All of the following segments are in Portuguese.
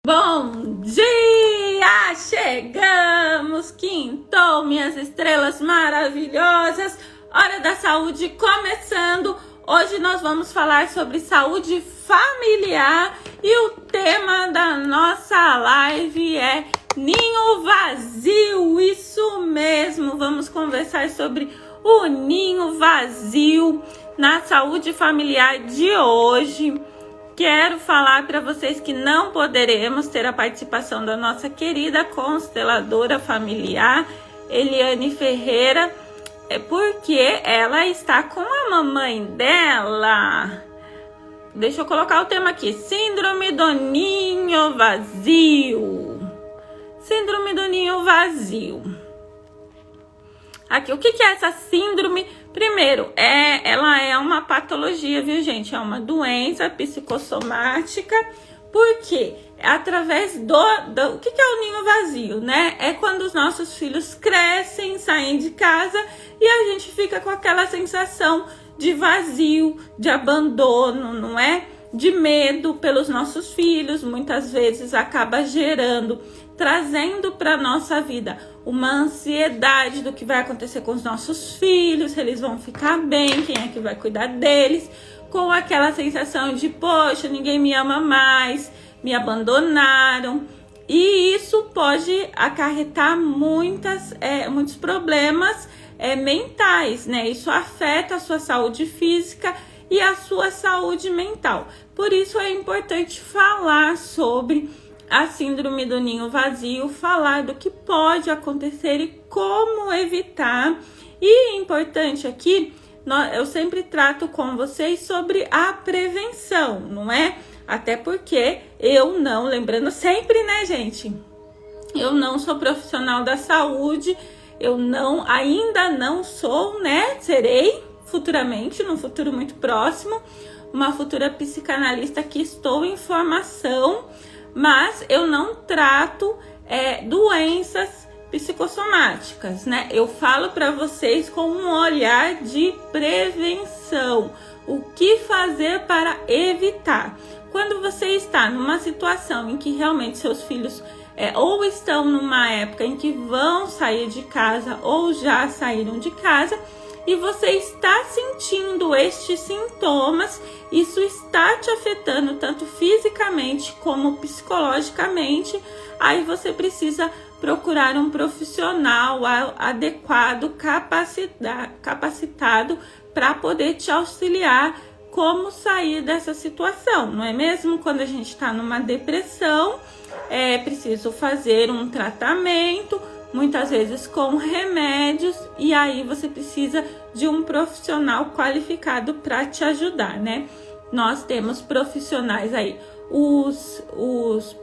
Bom dia! Chegamos! Quintou, minhas estrelas maravilhosas! Hora da saúde começando! Hoje nós vamos falar sobre saúde familiar e o tema da nossa live é ninho vazio. Isso mesmo! Vamos conversar sobre o ninho vazio na saúde familiar de hoje. Quero falar para vocês que não poderemos ter a participação da nossa querida consteladora familiar, Eliane Ferreira, porque ela está com a mamãe dela. Deixa eu colocar o tema aqui, síndrome do ninho vazio. Síndrome do ninho vazio. Aqui, o que é essa síndrome? Primeiro, ela é uma patologia, viu, gente? É uma doença psicossomática, porque através o que é o ninho vazio, né? É quando os nossos filhos crescem, saem de casa e a gente fica com aquela sensação de vazio, de abandono, não é? De medo pelos nossos filhos, muitas vezes acaba trazendo para nossa vida uma ansiedade do que vai acontecer com os nossos filhos, se eles vão ficar bem, quem é que vai cuidar deles, com aquela sensação de, poxa, ninguém me ama mais, me abandonaram. E isso pode acarretar muitos problemas mentais, né? Isso afeta a sua saúde física e a sua saúde mental. Por isso é importante falar sobre a síndrome do ninho vazio, falar do que pode acontecer e como evitar. E importante aqui, eu sempre trato com vocês sobre a prevenção, não é? Até porque lembrando sempre, né, gente? Eu não sou profissional da saúde, ainda não sou, né? Serei futuramente, num futuro muito próximo, uma futura psicanalista que estou em formação, mas eu não trato doenças psicossomáticas, né? Eu falo para vocês com um olhar de prevenção. O que fazer para evitar? Quando você está numa situação em que realmente seus filhos ou estão numa época em que vão sair de casa ou já saíram de casa, e você está sentindo estes sintomas, isso está te afetando tanto fisicamente como psicologicamente, aí você precisa procurar um profissional adequado, capacitado para poder te auxiliar como sair dessa situação, não é mesmo? Quando a gente está numa depressão, é preciso fazer um tratamento, muitas vezes com remédios, e aí você precisa de um profissional qualificado para te ajudar, né? Nós temos profissionais aí, os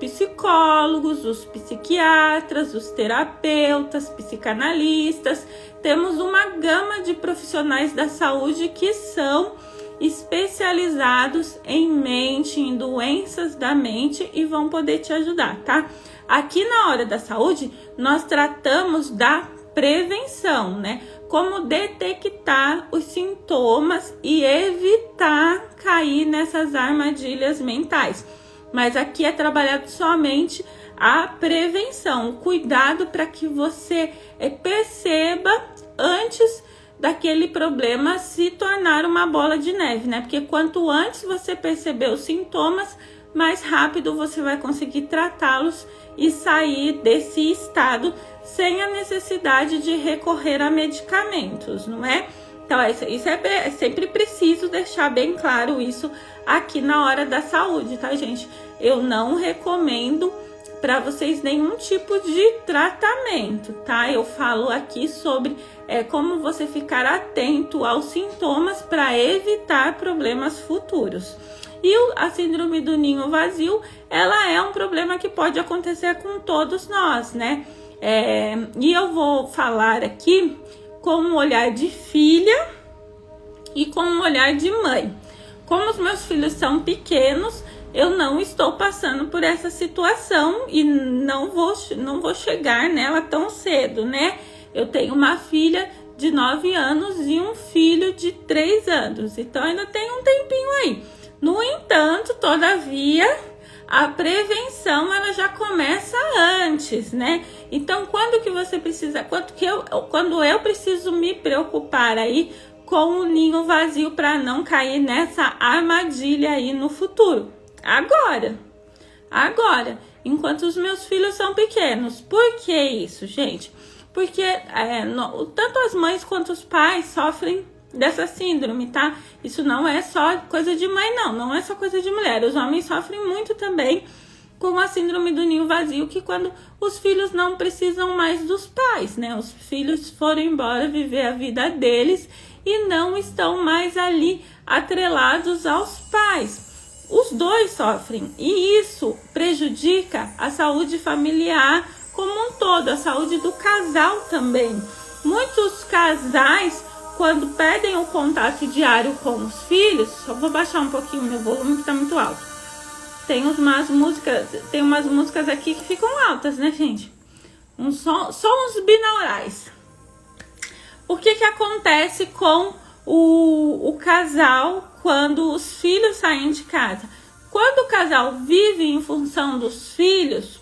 psicólogos, os psiquiatras, os terapeutas, psicanalistas, temos uma gama de profissionais da saúde que são especializados em mente, em doenças da mente e vão poder te ajudar, tá? Aqui na Hora da Saúde, nós tratamos da prevenção, né? Como detectar os sintomas e evitar cair nessas armadilhas mentais. Mas aqui é trabalhado somente a prevenção, o cuidado para que você perceba antes daquele problema se tornar uma bola de neve, né? Porque quanto antes você perceber os sintomas, mais rápido você vai conseguir tratá-los e sair desse estado sem a necessidade de recorrer a medicamentos, não é? Então, isso é sempre preciso deixar bem claro isso aqui na Hora da Saúde, tá, gente? Eu não recomendo para vocês nenhum tipo de tratamento, tá? Eu falo aqui sobre como você ficar atento aos sintomas para evitar problemas futuros. E a síndrome do ninho vazio, ela é um problema que pode acontecer com todos nós, né? E eu vou falar aqui com um olhar de filha e com um olhar de mãe. Como os meus filhos são pequenos, eu não estou passando por essa situação e não vou chegar nela tão cedo, né? Eu tenho uma filha de 9 anos e um filho de 3 anos, então ainda tem um tempinho aí. No entanto, todavia, a prevenção ela já começa antes, né? Então, quando que você precisa, quando eu preciso me preocupar aí com o ninho vazio para não cair nessa armadilha aí no futuro? Agora, enquanto os meus filhos são pequenos. Por que isso, gente? Porque tanto as mães quanto os pais sofrem dessa síndrome, tá? Isso não é só coisa de mãe, não é só coisa de mulher. Os homens sofrem muito também com a síndrome do ninho vazio, que quando os filhos não precisam mais dos pais, né? Os filhos foram embora viver a vida deles e não estão mais ali atrelados aos pais. Os dois sofrem e isso prejudica a saúde familiar como um todo, a saúde do casal também. Muitos casais, quando perdem o contato diário com os filhos, só vou baixar um pouquinho meu volume que tá muito alto. Tem umas músicas aqui que ficam altas, né, gente? Sons binaurais. O que acontece com o casal quando os filhos saem de casa? Quando o casal vive em função dos filhos,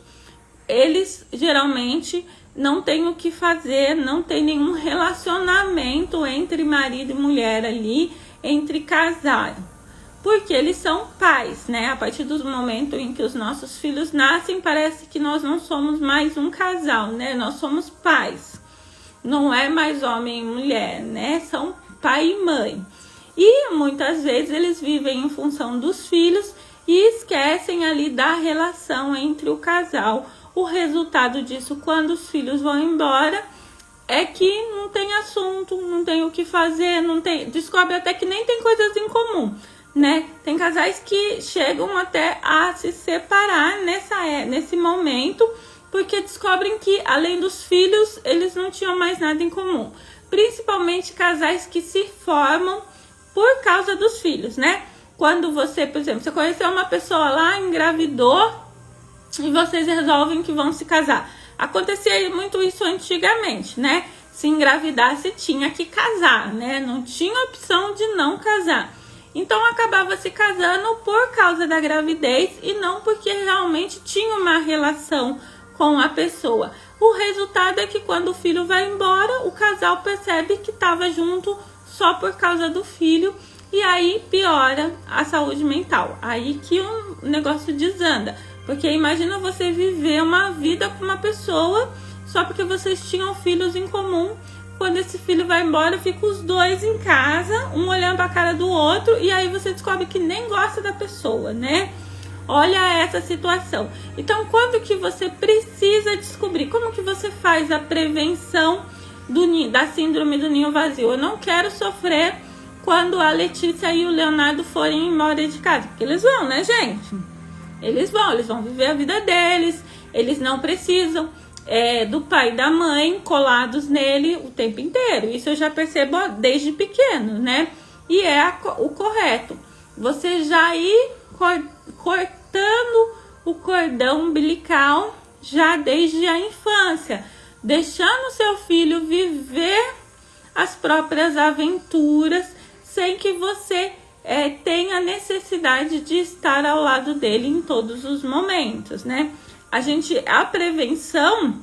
eles geralmente não têm o que fazer, não tem nenhum relacionamento entre marido e mulher ali, entre casal. Porque eles são pais, né? A partir do momento em que os nossos filhos nascem, parece que nós não somos mais um casal, né? Nós somos pais. Não é mais homem e mulher, né? São pai e mãe. E muitas vezes eles vivem em função dos filhos e esquecem ali da relação entre o casal. O resultado disso, quando os filhos vão embora, é que não tem assunto, não tem o que fazer, descobre até que nem tem coisas em comum, né? Tem casais que chegam até a se separar nesse momento, porque descobrem que, além dos filhos, eles não tinham mais nada em comum. Principalmente casais que se formam por causa dos filhos, né? Quando você, por exemplo, você conheceu uma pessoa lá, engravidou e vocês resolvem que vão se casar. Acontecia muito isso antigamente, né? Se engravidasse, tinha que casar, né? Não tinha opção de não casar. Então, acabava se casando por causa da gravidez e não porque realmente tinha uma relação com a pessoa. O resultado é que quando o filho vai embora, o casal percebe que estava junto só por causa do filho e aí piora a saúde mental. Aí que o negócio desanda. Porque imagina você viver uma vida com uma pessoa só porque vocês tinham filhos em comum. Quando esse filho vai embora, fica os dois em casa, um olhando a cara do outro, e aí você descobre que nem gosta da pessoa, né? Olha essa situação. Então, quando que você precisa descobrir? Como que você faz a prevenção da síndrome do ninho vazio? Eu não quero sofrer quando a Letícia e o Leonardo forem embora de casa. Porque eles vão, né, gente? Eles vão viver a vida deles. Eles não precisam do pai e da mãe colados nele o tempo inteiro. Isso eu já percebo desde pequeno, né? E é o correto. Você já ir cortando o cordão umbilical já desde a infância, deixando seu filho viver as próprias aventuras sem que você tenha necessidade de estar ao lado dele em todos os momentos, né? A prevenção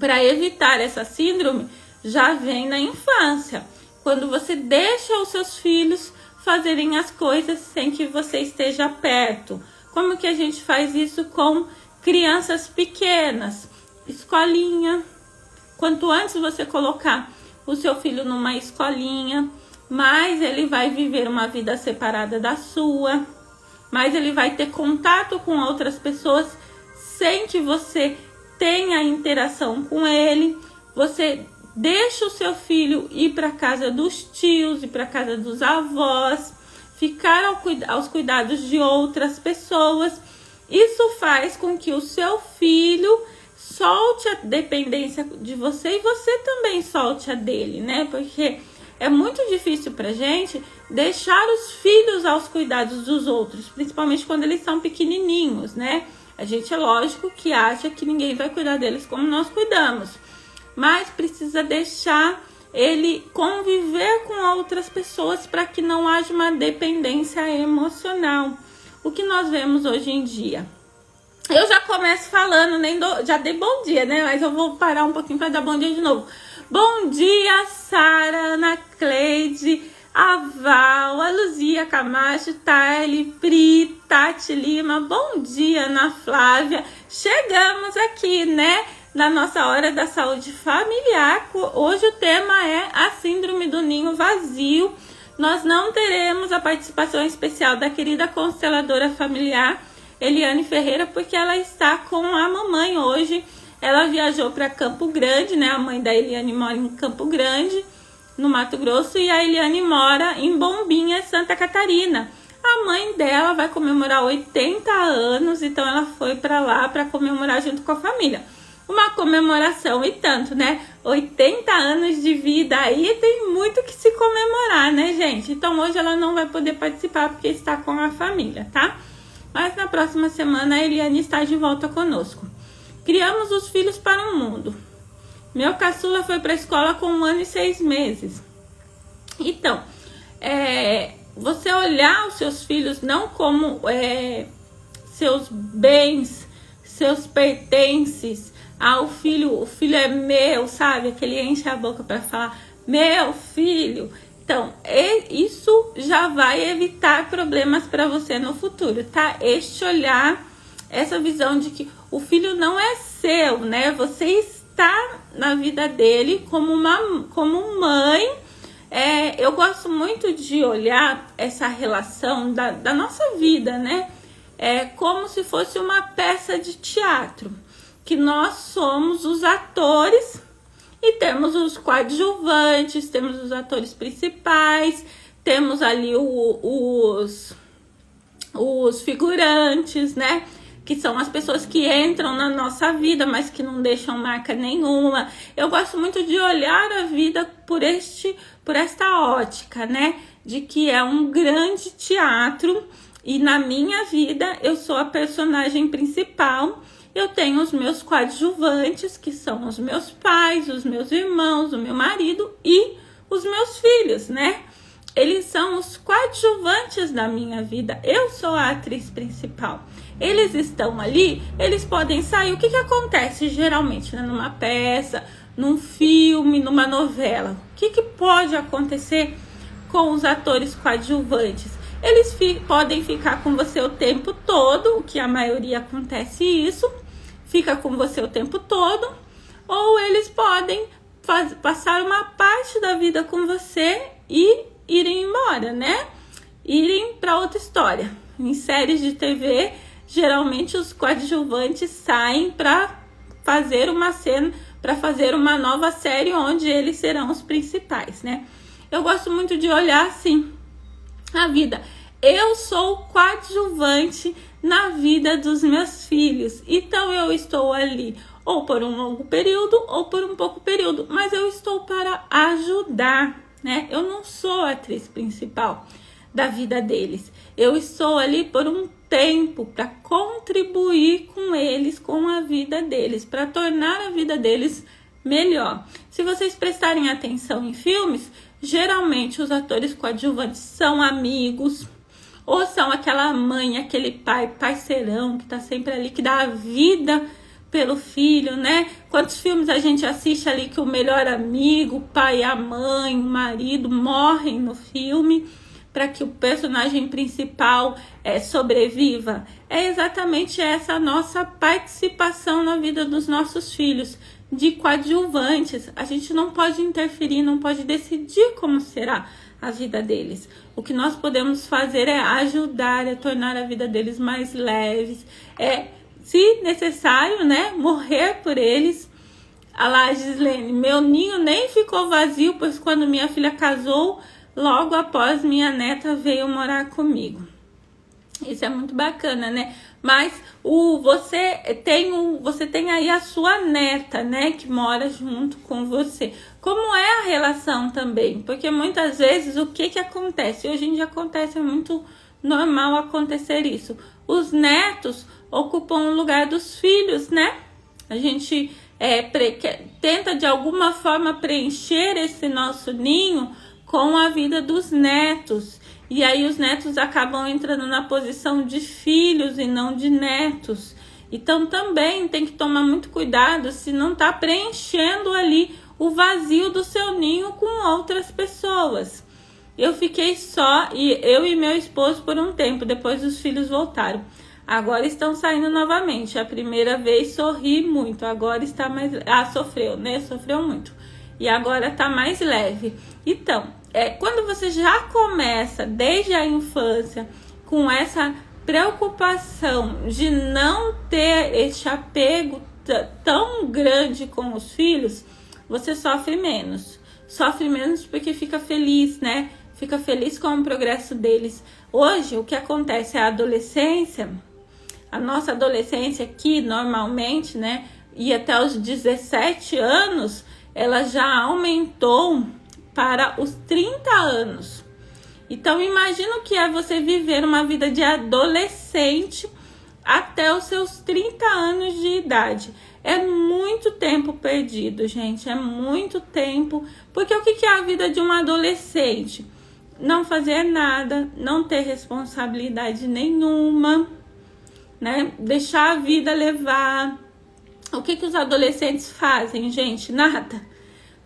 para evitar essa síndrome já vem na infância, quando você deixa os seus filhos fazerem as coisas sem que você esteja perto. Como que a gente faz isso com crianças pequenas? Escolinha. Quanto antes você colocar o seu filho numa escolinha, mais ele vai viver uma vida separada da sua, mais ele vai ter contato com outras pessoas sem que você tenha interação com ele. Você deixa o seu filho ir para casa dos tios e para casa dos avós, ficar aos cuidados de outras pessoas. Isso faz com que o seu filho solte a dependência de você e você também solte a dele, né? Porque é muito difícil pra gente deixar os filhos aos cuidados dos outros, principalmente quando eles são pequenininhos, né? A gente, é lógico, que acha que ninguém vai cuidar deles como nós cuidamos, mas precisa deixar ele conviver com outras pessoas para que não haja uma dependência emocional. O que nós vemos hoje em dia? Eu já começo falando, já dei bom dia, né? Mas eu vou parar um pouquinho para dar bom dia de novo. Bom dia, Sara, Ana Cleide, a Val, a Luzia Camacho, Thaile, Pri, Tati Lima. Bom dia, Ana Flávia. Chegamos aqui, né? Na nossa hora da saúde familiar. Hoje o tema é a síndrome do ninho vazio. Nós não teremos a participação especial da querida consteladora familiar Eliane Ferreira, porque ela está com a mamãe hoje. Ela viajou para Campo Grande, né? A mãe da Eliane mora em Campo Grande, no Mato Grosso, e a Eliane mora em Bombinha, Santa Catarina. A mãe dela vai comemorar 80 anos, então ela foi para lá para comemorar junto com a família. Uma comemoração e tanto, né? 80 anos de vida aí, tem muito que se comemorar, né, gente? Então hoje ela não vai poder participar porque está com a família, tá? Mas na próxima semana a Eliane está de volta conosco. Criamos os filhos para o mundo. Meu caçula foi para a escola com 1 ano e 6 meses. Então, você olhar os seus filhos não como seus bens, seus pertences. O filho é meu, sabe? Que ele enche a boca para falar, meu filho. Então, isso já vai evitar problemas para você no futuro, tá? Este olhar, essa visão de que o filho não é seu, né? Você está na vida dele como mãe. Eu gosto muito de olhar essa relação da nossa vida, né? Como se fosse uma peça de teatro, que nós somos os atores e temos os coadjuvantes, temos os atores principais, temos ali os figurantes, né? Que são as pessoas que entram na nossa vida, mas que não deixam marca nenhuma. Eu gosto muito de olhar a vida por esta ótica, né? De que é um grande teatro e na minha vida eu sou a personagem principal. Eu tenho os meus coadjuvantes, que são os meus pais, os meus irmãos, o meu marido e os meus filhos, né? Eles são os coadjuvantes da minha vida. Eu sou a atriz principal. Eles estão ali, eles podem sair. O que acontece geralmente, né? Numa peça, num filme, numa novela? O que pode acontecer com os atores coadjuvantes? Eles podem ficar com você o tempo todo, o que a maioria acontece isso. Fica com você o tempo todo, ou eles podem passar uma parte da vida com você e irem embora, né? Irem para outra história. Em séries de TV, geralmente os coadjuvantes saem para fazer uma cena, para fazer uma nova série onde eles serão os principais, né? Eu gosto muito de olhar assim a vida. Eu sou coadjuvante na vida dos meus filhos. Então eu estou ali ou por um longo período ou por um pouco período, mas eu estou para ajudar, né? Eu não sou a atriz principal da vida deles. Eu estou ali por um tempo para contribuir com eles, com a vida deles, para tornar a vida deles melhor. Se vocês prestarem atenção em filmes, geralmente os atores coadjuvantes são amigos, ou são aquela mãe, aquele pai parceirão que tá sempre ali, que dá a vida pelo filho, né? Quantos filmes a gente assiste ali que o melhor amigo, o pai, a mãe, o marido morrem no filme para que o personagem principal sobreviva? É exatamente essa nossa participação na vida dos nossos filhos, de coadjuvantes. A gente não pode interferir, não pode decidir como será a vida deles. O que nós podemos fazer é ajudar a tornar a vida deles mais leves, se necessário, né, morrer por eles. A lá, Gislene, meu ninho nem ficou vazio, pois quando minha filha casou, logo após minha neta veio morar comigo. Isso é muito bacana, né? Mas você tem aí a sua neta, né, que mora junto com você. Como é a relação também? Porque muitas vezes o que acontece? Hoje em dia acontece, é muito normal acontecer isso. Os netos ocupam o lugar dos filhos, né? A gente tenta de alguma forma preencher esse nosso ninho com a vida dos netos. E aí os netos acabam entrando na posição de filhos e não de netos. Então também tem que tomar muito cuidado se não está preenchendo ali o vazio do seu ninho com outras pessoas. Eu fiquei só, eu e meu esposo por um tempo, depois os filhos voltaram. Agora estão saindo novamente. A primeira vez sorri muito, agora está mais... sofreu, né? Sofreu muito. E agora está mais leve. Então, quando você já começa desde a infância com essa preocupação de não ter esse apego tão grande com os filhos, você sofre menos. Sofre menos porque fica feliz, né? Fica feliz com o progresso deles. Hoje, o que acontece é a adolescência. A nossa adolescência aqui, normalmente, né? E até os 17 anos, ela já aumentou para os 30 anos. Então, imagina o que é você viver uma vida de adolescente até os seus 30 anos de idade. É muito tempo perdido, gente. É muito tempo. Porque o que é a vida de um adolescente? Não fazer nada, não ter responsabilidade nenhuma, né? Deixar a vida levar. O que os adolescentes fazem, gente? Nada.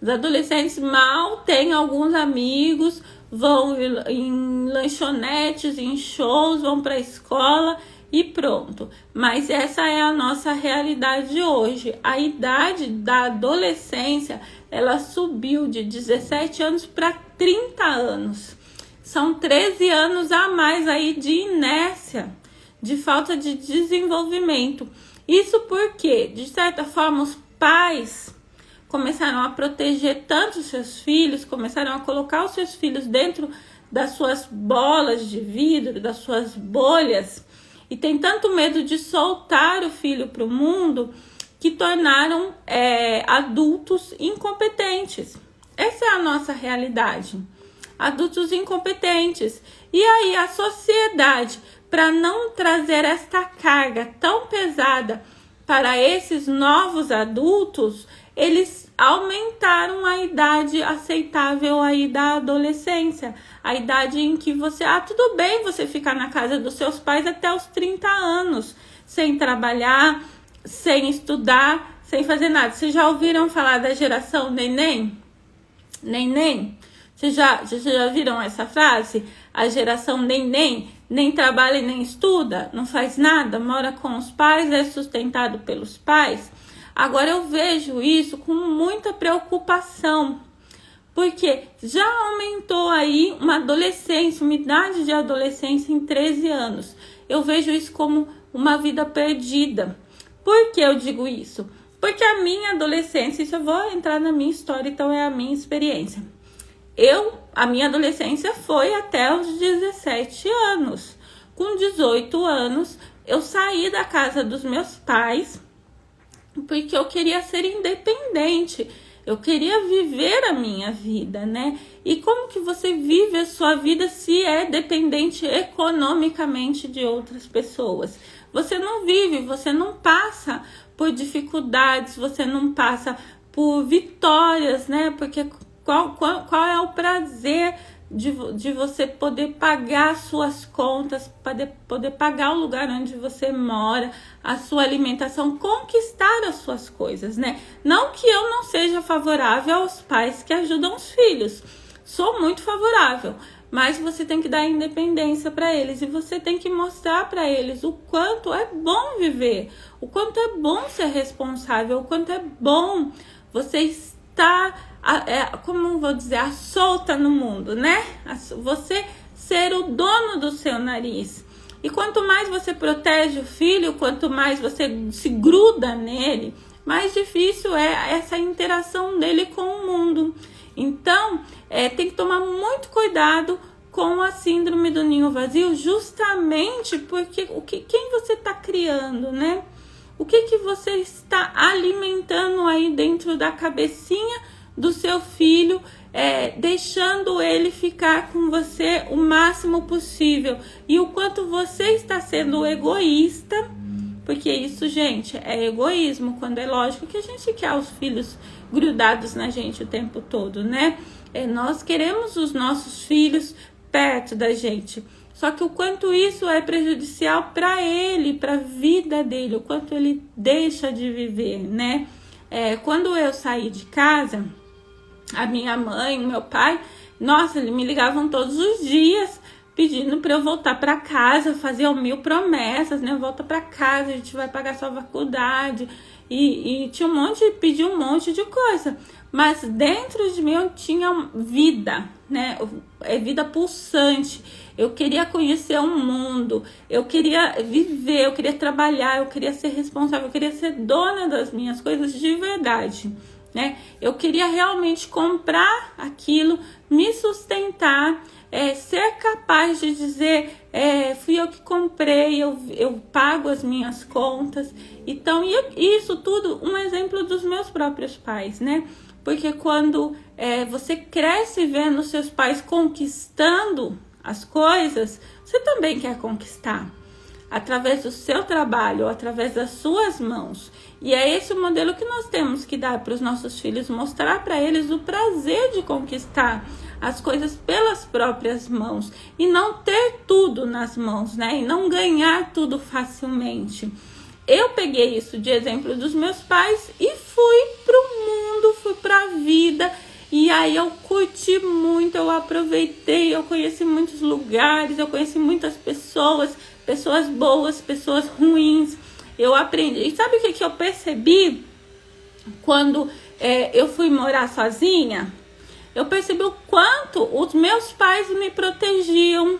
Os adolescentes mal têm alguns amigos, vão em lanchonetes, em shows, vão para a escola e pronto. Mas essa é a nossa realidade hoje. A idade da adolescência, ela subiu de 17 anos para 30 anos. São 13 anos a mais aí de inércia, de falta de desenvolvimento. Isso porque, de certa forma, os pais começaram a proteger tanto os seus filhos, começaram a colocar os seus filhos dentro das suas bolas de vidro, das suas bolhas, e tem tanto medo de soltar o filho para o mundo que tornaram adultos incompetentes. Essa é a nossa realidade. Adultos incompetentes. E aí a sociedade, para não trazer esta carga tão pesada para esses novos adultos, eles aumentaram a idade aceitável aí da adolescência. A idade em que você, tudo bem você ficar na casa dos seus pais até os 30 anos, sem trabalhar, sem estudar, sem fazer nada. Vocês já ouviram falar da geração neném? Neném? Vocês já viram essa frase? A geração neném, nem trabalha e nem estuda, não faz nada, mora com os pais, é sustentado pelos pais. Agora eu vejo isso com muita preocupação, porque já aumentou aí uma adolescência, uma idade de adolescência em 13 anos. Eu vejo isso como uma vida perdida. Por que eu digo isso? Porque a minha adolescência, isso eu vou entrar na minha história, então é a minha experiência. A minha adolescência foi até os 17 anos. Com 18 anos, eu saí da casa dos meus pais, porque eu queria ser independente. Eu queria viver a minha vida, né? E como que você vive a sua vida se é dependente economicamente de outras pessoas? Você não vive, você não passa por dificuldades, você não passa por vitórias, né? Porque qual é o prazer de você poder pagar suas contas, poder pagar o lugar onde você mora, a sua alimentação, conquistar as suas coisas, né? Não que eu não seja favorável aos pais que ajudam os filhos. Sou muito favorável, mas você tem que dar independência para eles e você tem que mostrar para eles o quanto é bom viver, o quanto é bom ser responsável, o quanto é bom você estar como vou dizer, solta no mundo, né? Você ser o dono do seu nariz. E quanto mais você protege o filho, quanto mais você se gruda nele, mais difícil é essa interação dele com o mundo. Então, tem que tomar muito cuidado com a síndrome do ninho vazio, justamente porque quem você está criando, né? O que você está alimentando aí dentro da cabecinha do seu filho, deixando ele ficar com você o máximo possível, e o quanto você está sendo egoísta, porque isso, gente, é egoísmo, quando é lógico que a gente quer os filhos grudados na gente o tempo todo, né? Nós queremos os nossos filhos perto da gente, Só que o quanto isso é prejudicial para ele, para a vida dele, o quanto ele deixa de viver, né? Quando eu saí de casa, a minha mãe, o meu pai, nossa, eles me ligavam todos os dias pedindo para eu voltar para casa, faziam 1000 promessas, né? Volta para casa, a gente vai pagar sua faculdade. E tinha pedia um monte de coisa. Mas dentro de mim eu tinha vida, né? Vida pulsante. Eu queria conhecer o mundo, eu queria viver, eu queria trabalhar, eu queria ser responsável, eu queria ser dona das minhas coisas de verdade, né? Eu queria realmente comprar aquilo, me sustentar, ser capaz de dizer, fui eu que comprei, eu pago as minhas contas. Então, isso tudo um exemplo dos meus próprios pais, né? Porque quando você cresce vendo seus pais conquistando as coisas, você também quer conquistar através do seu trabalho, através das suas mãos. E é esse o modelo que nós temos que dar para os nossos filhos, mostrar para eles o prazer de conquistar as coisas pelas próprias mãos e não ter tudo nas mãos, né? E não ganhar tudo facilmente. Eu peguei isso de exemplo dos meus pais e fui pro mundo, fui pra vida. E aí eu curti muito, eu aproveitei, eu conheci muitos lugares, eu conheci muitas pessoas, pessoas boas, pessoas ruins. Eu aprendi. E sabe o que eu percebi quando eu fui morar sozinha? Eu percebi o quanto os meus pais me protegiam,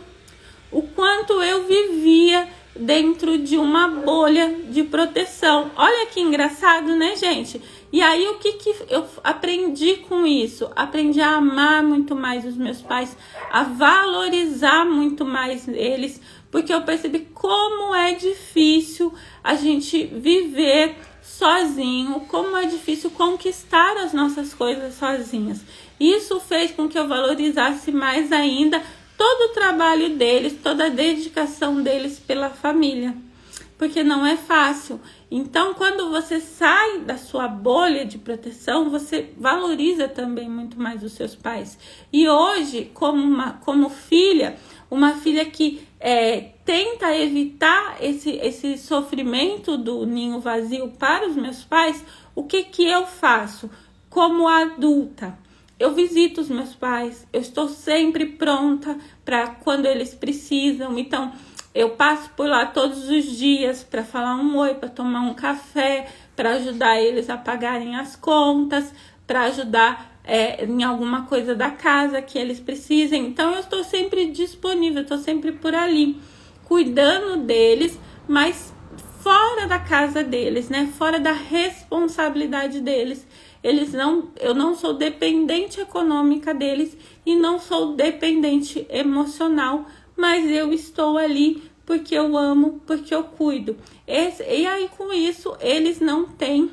o quanto eu vivia dentro de uma bolha de proteção. Olha que engraçado, né, gente? E aí, o que eu aprendi com isso? Aprendi a amar muito mais os meus pais, a valorizar muito mais eles, porque eu percebi como é difícil a gente viver sozinho, como é difícil conquistar as nossas coisas sozinhas. Isso fez com que eu valorizasse mais ainda todo o trabalho deles, toda a dedicação deles pela família, porque não é fácil. Então, quando você sai da sua bolha de proteção, você valoriza também muito mais os seus pais. E hoje, como filha, uma filha que tenta evitar esse sofrimento do ninho vazio para os meus pais, o que eu faço? Como adulta, eu visito os meus pais, eu estou sempre pronta para quando eles precisam. Então, eu passo por lá todos os dias para falar um oi, para tomar um café, para ajudar eles a pagarem as contas, para ajudar em alguma coisa da casa que eles precisem. Então, eu estou sempre disponível, estou sempre por ali, cuidando deles, mas fora da casa deles, né? Fora da responsabilidade deles. Eu não sou dependente econômica deles e não sou dependente emocional, mas eu estou ali porque eu amo, porque eu cuido. E aí, com isso, eles não têm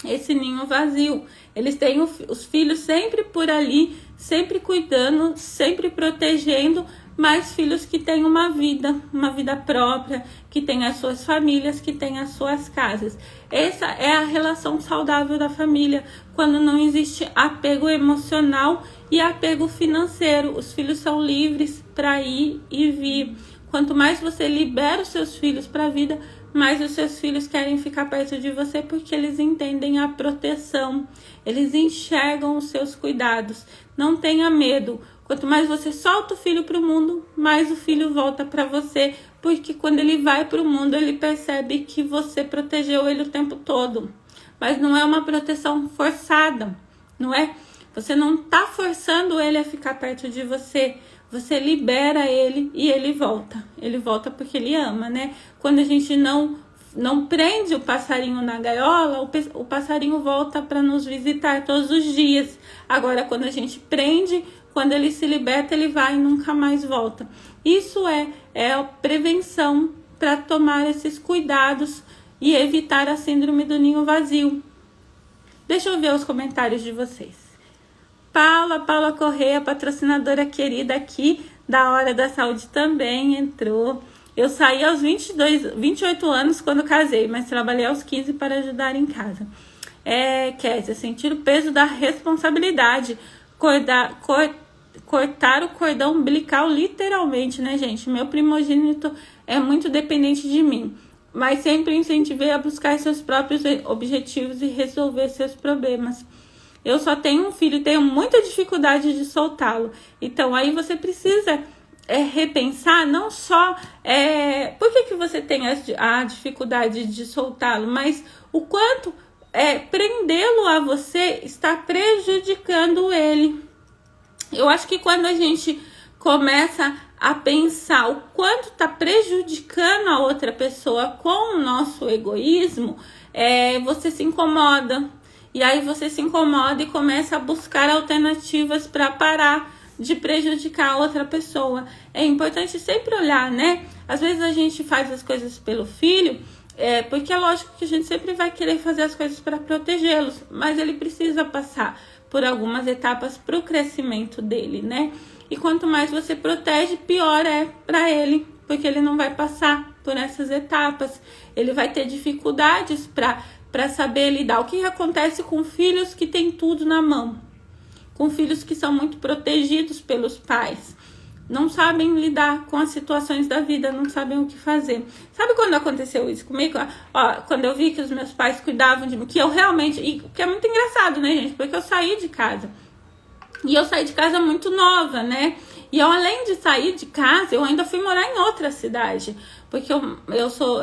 esse ninho vazio. Eles têm os filhos sempre por ali, sempre cuidando, sempre protegendo, mas filhos que têm uma vida própria, que têm as suas famílias, que têm as suas casas. Essa é a relação saudável da família, quando não existe apego emocional e apego financeiro. Os filhos são livres para ir e vir. Quanto mais você libera os seus filhos para a vida, mais os seus filhos querem ficar perto de você, porque eles entendem a proteção, eles enxergam os seus cuidados. Não tenha medo. Quanto mais você solta o filho para o mundo, mais o filho volta para você, porque quando ele vai para o mundo, ele percebe que você protegeu ele o tempo todo. Mas não é uma proteção forçada, não é? Você não está forçando ele a ficar perto de você. Você libera ele e ele volta. Ele volta porque ele ama, né? Quando a gente não prende o passarinho na gaiola, o passarinho volta para nos visitar todos os dias. Agora, quando a gente prende, quando ele se liberta, ele vai e nunca mais volta. Isso é a prevenção para tomar esses cuidados e evitar a síndrome do ninho vazio. Deixa eu ver os comentários de vocês. Paula Correia, patrocinadora querida aqui da Hora da Saúde, também entrou. Eu saí aos 28 anos quando casei, mas trabalhei aos 15 para ajudar em casa. Kézia, sentir o peso da responsabilidade, cortar o cordão umbilical literalmente, né, gente? Meu primogênito é muito dependente de mim, mas sempre incentivei a buscar seus próprios objetivos e resolver seus problemas. Eu só tenho um filho e tenho muita dificuldade de soltá-lo. Então aí você precisa repensar não só por que você tem a dificuldade de soltá-lo, mas o quanto prendê-lo a você está prejudicando ele. Eu acho que quando a gente começa a pensar o quanto está prejudicando a outra pessoa com o nosso egoísmo, você se incomoda. E aí você se incomoda e começa a buscar alternativas para parar de prejudicar a outra pessoa. É importante sempre olhar, né? Às vezes a gente faz as coisas pelo filho, porque é lógico que a gente sempre vai querer fazer as coisas para protegê-los, mas ele precisa passar por algumas etapas para o crescimento dele, né? E quanto mais você protege, pior é para ele, porque ele não vai passar por essas etapas. Ele vai ter dificuldades para saber lidar. O que acontece com filhos que têm tudo na mão? Com filhos que são muito protegidos pelos pais. Não sabem lidar com as situações da vida, não sabem o que fazer. Sabe quando aconteceu isso comigo? Quando eu vi que os meus pais cuidavam de mim, que eu realmente... E que é muito engraçado, né, gente? Porque eu saí de casa. E eu saí de casa muito nova, né? E eu, além de sair de casa, eu ainda fui morar em outra cidade. Porque eu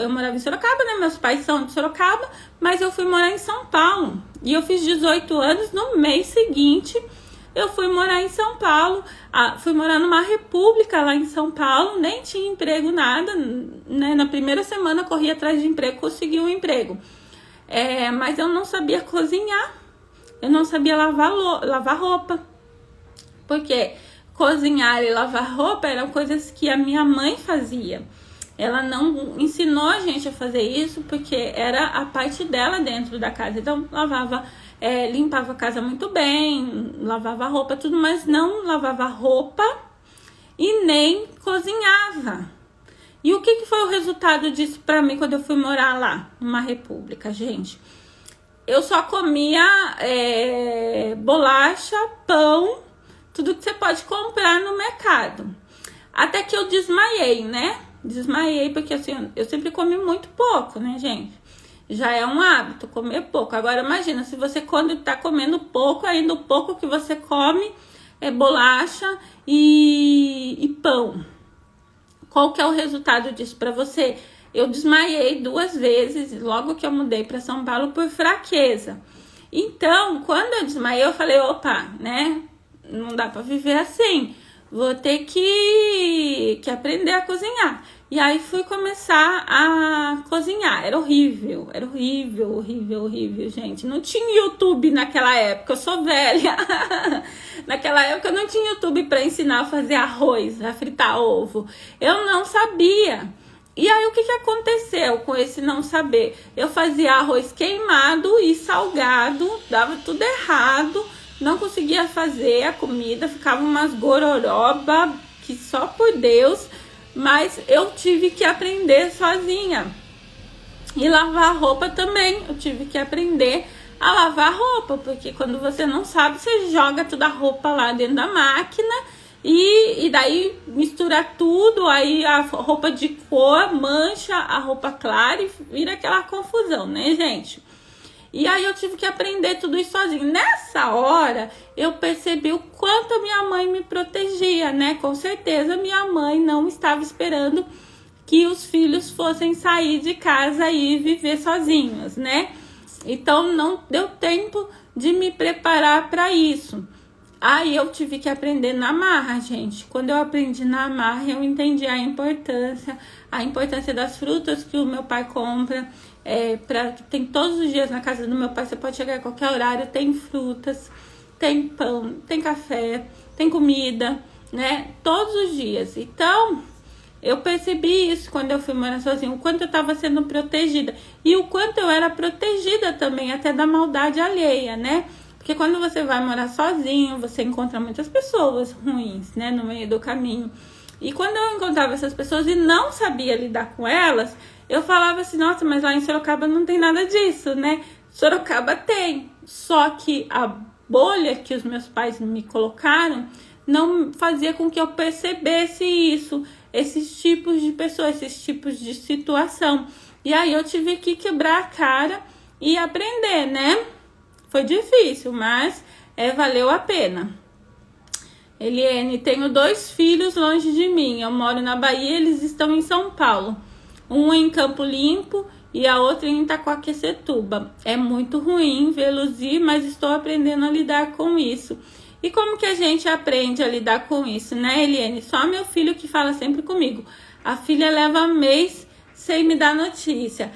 morava em Sorocaba, né? Meus pais são de Sorocaba, mas eu fui morar em São Paulo. E eu fiz 18 anos, no mês seguinte... Eu fui morar em São Paulo, fui morar numa república lá em São Paulo, nem tinha emprego, nada, né? Na primeira semana corri atrás de emprego, consegui um emprego. Mas eu não sabia cozinhar, eu não sabia lavar roupa, porque cozinhar e lavar roupa eram coisas que a minha mãe fazia. Ela não ensinou a gente a fazer isso, porque era a parte dela dentro da casa. Então, limpava a casa muito bem, lavava roupa, tudo, mas não lavava roupa e nem cozinhava. E o que foi o resultado disso pra mim quando eu fui morar lá, numa república, gente? Eu só comia bolacha, pão, tudo que você pode comprar no mercado. Até que eu desmaiei, né? Desmaiei porque assim, eu sempre comi muito pouco, né, gente? Já é um hábito comer pouco. Agora imagina, se você quando tá comendo pouco, ainda o pouco que você come é bolacha e pão. Qual que é o resultado disso para você? Eu desmaiei 2 vezes logo que eu mudei para São Paulo por fraqueza. Então, quando eu desmaiei, eu falei, opa, né? Não dá para viver assim. Vou ter que aprender a cozinhar. E aí fui começar a cozinhar. Era horrível, gente. Não tinha YouTube naquela época, eu sou velha. Naquela época eu não tinha YouTube para ensinar a fazer arroz, a fritar ovo. Eu não sabia. E aí o que aconteceu com esse não saber? Eu fazia arroz queimado e salgado, dava tudo errado. Não conseguia fazer a comida, ficava umas gororoba que só por Deus... Mas eu tive que aprender sozinha. E lavar roupa também. Eu tive que aprender a lavar roupa. Porque quando você não sabe, você joga toda a roupa lá dentro da máquina. E daí mistura tudo. Aí a roupa de cor mancha a roupa clara e vira aquela confusão, né, gente? E aí eu tive que aprender tudo isso sozinho. Nessa hora, eu percebi o quanto a minha mãe me protegia, né? Com certeza, minha mãe não estava esperando que os filhos fossem sair de casa e viver sozinhos, né? Então, não deu tempo de me preparar para isso. Aí eu tive que aprender na marra, gente. Quando eu aprendi na marra, eu entendi a importância das frutas que o meu pai compra. Tem todos os dias na casa do meu pai, você pode chegar a qualquer horário, tem frutas, tem pão, tem café, tem comida, né? Todos os dias. Então, eu percebi isso quando eu fui morar sozinha, o quanto eu estava sendo protegida. E o quanto eu era protegida também, até da maldade alheia, né? Porque quando você vai morar sozinho, você encontra muitas pessoas ruins, né? No meio do caminho. E quando eu encontrava essas pessoas e não sabia lidar com elas, eu falava assim, nossa, mas lá em Sorocaba não tem nada disso, né? Sorocaba tem, só que a bolha que os meus pais me colocaram não fazia com que eu percebesse isso, esses tipos de pessoas, esses tipos de situação. E aí eu tive que quebrar a cara e aprender, né? Foi difícil, mas valeu a pena. Eliane, tenho 2 filhos longe de mim. Eu moro na Bahia, eles estão em São Paulo. Um em Campo Limpo e a outra em Itaquaquecetuba. É muito ruim vê-los ir, mas estou aprendendo a lidar com isso. E como que a gente aprende a lidar com isso, né, Eliane? Só meu filho que fala sempre comigo. A filha leva mês sem me dar notícia.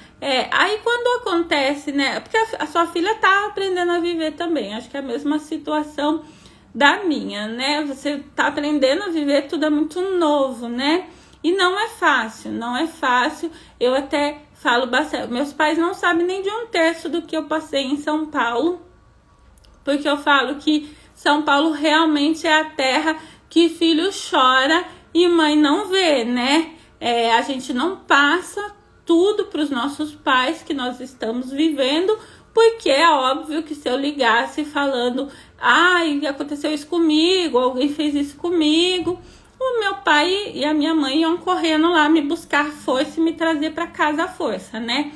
Aí quando acontece, né? Porque a sua filha tá aprendendo a viver também. Acho que é a mesma situação da minha, né? Você tá aprendendo a viver, tudo é muito novo, né? E não é fácil, não é fácil. Eu até falo bastante. Meus pais não sabem nem de 1/3 do que eu passei em São Paulo. Porque eu falo que São Paulo realmente é a terra que filho chora e mãe não vê, né? A gente não passa tudo para os nossos pais que nós estamos vivendo, porque é óbvio que se eu ligasse falando, ai, aconteceu isso comigo, alguém fez isso comigo, o meu pai e a minha mãe iam correndo lá me buscar força e me trazer para casa à força, né?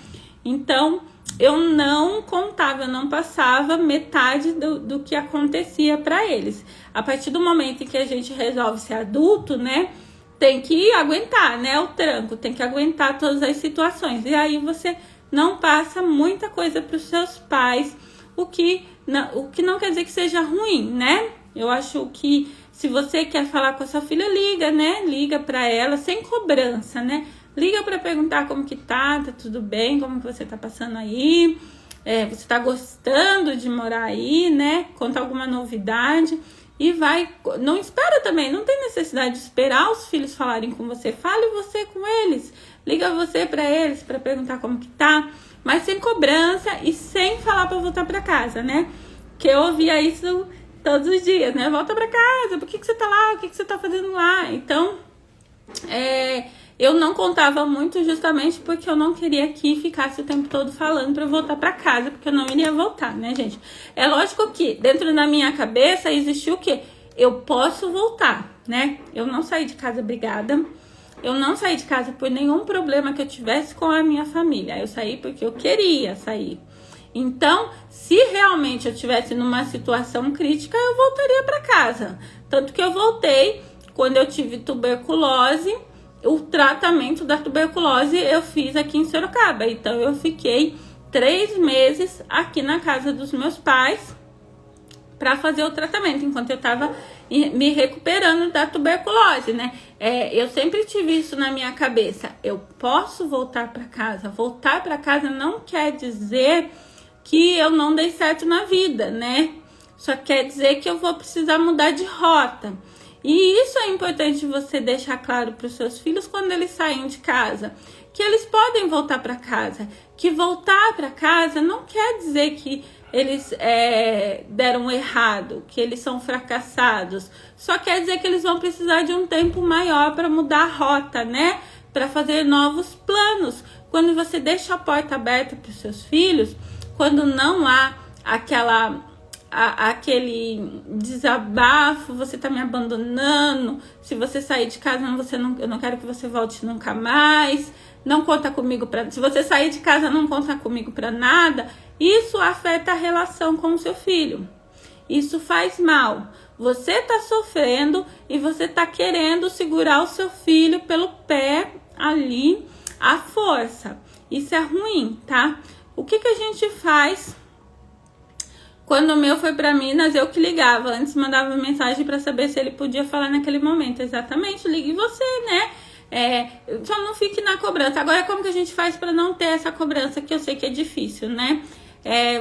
Então, eu não contava, eu não passava metade do que acontecia para eles. A partir do momento em que a gente resolve ser adulto, né? Tem que aguentar, né? O tranco, tem que aguentar todas as situações. E aí você não passa muita coisa para os seus pais, o que não quer dizer que seja ruim, né? Eu acho que se você quer falar com a sua filha, liga, né? Liga para ela sem cobrança, né? Liga para perguntar como que tá tudo bem, como que você tá passando aí, você tá gostando de morar aí, né? Conta alguma novidade. E vai, não espera também, não tem necessidade de esperar os filhos falarem com você. Fale você com eles, liga você para eles para perguntar como que tá, mas sem cobrança e sem falar para voltar para casa, né? Que eu ouvia isso todos os dias, né? Volta para casa, por que você tá lá? O que você tá fazendo lá? Então, eu não contava muito justamente porque eu não queria que ficasse o tempo todo falando para eu voltar para casa, porque eu não iria voltar, né, gente? É lógico que dentro da minha cabeça existiu o quê? Eu posso voltar, né? Eu não saí de casa brigada, eu não saí de casa por nenhum problema que eu tivesse com a minha família. Eu saí porque eu queria sair. Então, se realmente eu estivesse numa situação crítica, eu voltaria para casa. Tanto que eu voltei quando eu tive tuberculose. O tratamento da tuberculose eu fiz aqui em Sorocaba. Então eu fiquei 3 meses aqui na casa dos meus pais para fazer o tratamento, enquanto eu tava me recuperando da tuberculose, né? Eu sempre tive isso na minha cabeça. Eu posso voltar para casa. Voltar para casa não quer dizer que eu não dei certo na vida, né? Só quer dizer que eu vou precisar mudar de rota. E isso é importante você deixar claro para os seus filhos quando eles saem de casa, que eles podem voltar para casa, que voltar para casa não quer dizer que eles deram errado, que eles são fracassados, só quer dizer que eles vão precisar de um tempo maior para mudar a rota, né? Para fazer novos planos. Quando você deixa a porta aberta para os seus filhos, quando não há aquele desabafo, você tá me abandonando, se você sair de casa, eu não quero que você volte nunca mais, não conta comigo se você sair de casa, não conta comigo para nada, isso afeta a relação com o seu filho, isso faz mal, você tá sofrendo e você tá querendo segurar o seu filho pelo pé ali, à força, isso é ruim, tá? O que a gente faz? Quando o meu foi para Minas, eu que ligava. Antes mandava mensagem para saber se ele podia falar naquele momento. Exatamente, ligue você, né? Só não fique na cobrança. Agora, como que a gente faz para não ter essa cobrança? Que eu sei que é difícil, né?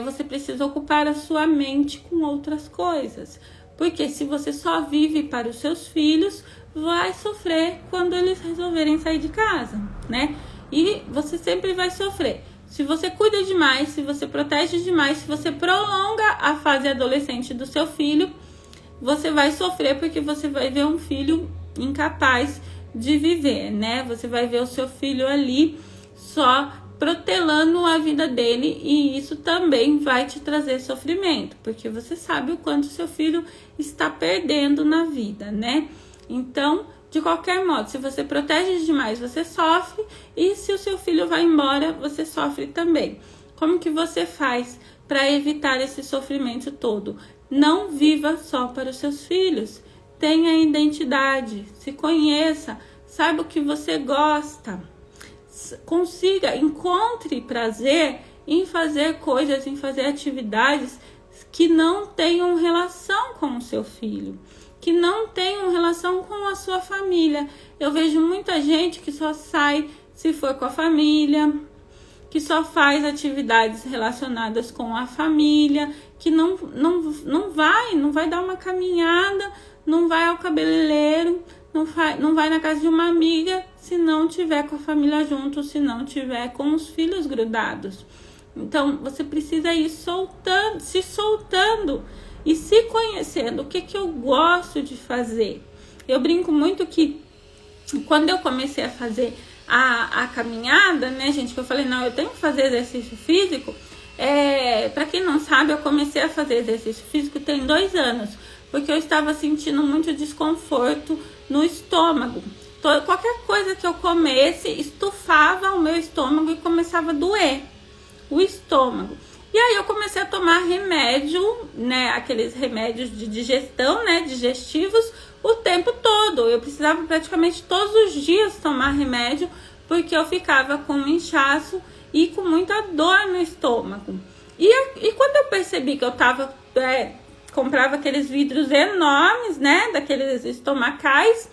Você precisa ocupar a sua mente com outras coisas. Porque se você só vive para os seus filhos, vai sofrer quando eles resolverem sair de casa, né? E você sempre vai sofrer. Se você cuida demais, se você protege demais, se você prolonga a fase adolescente do seu filho, você vai sofrer porque você vai ver um filho incapaz de viver, né? Você vai ver o seu filho ali só protelando a vida dele, e isso também vai te trazer sofrimento, porque você sabe o quanto seu filho está perdendo na vida, né? Então, de qualquer modo, se você protege demais, você sofre, e se o seu filho vai embora, você sofre também. Como que você faz para evitar esse sofrimento todo? Não viva só para os seus filhos. Tenha identidade, se conheça, saiba o que você gosta. Encontre prazer em fazer coisas, em fazer atividades que não tenham relação com o seu filho, que não tenham relação com a sua família. Eu vejo muita gente que só sai se for com a família, que só faz atividades relacionadas com a família, que não vai dar uma caminhada, não vai ao cabeleireiro, não vai na casa de uma amiga se não tiver com a família junto, se não tiver com os filhos grudados. Então, você precisa ir se soltando e se conhecendo. O que eu gosto de fazer? Eu brinco muito que quando eu comecei a fazer a caminhada, né, gente, que eu falei, não, eu tenho que fazer exercício físico. Para quem não sabe, eu comecei a fazer exercício físico tem 2 anos, porque eu estava sentindo muito desconforto no estômago. Qualquer coisa que eu comesse estufava o meu estômago e começava a doer o estômago. E aí eu comecei a tomar remédio, né, aqueles remédios de digestão, né, digestivos, o tempo todo. Eu precisava praticamente todos os dias tomar remédio, porque eu ficava com inchaço e com muita dor no estômago. E quando eu percebi que eu tava, comprava aqueles vidros enormes, né, daqueles estomacais,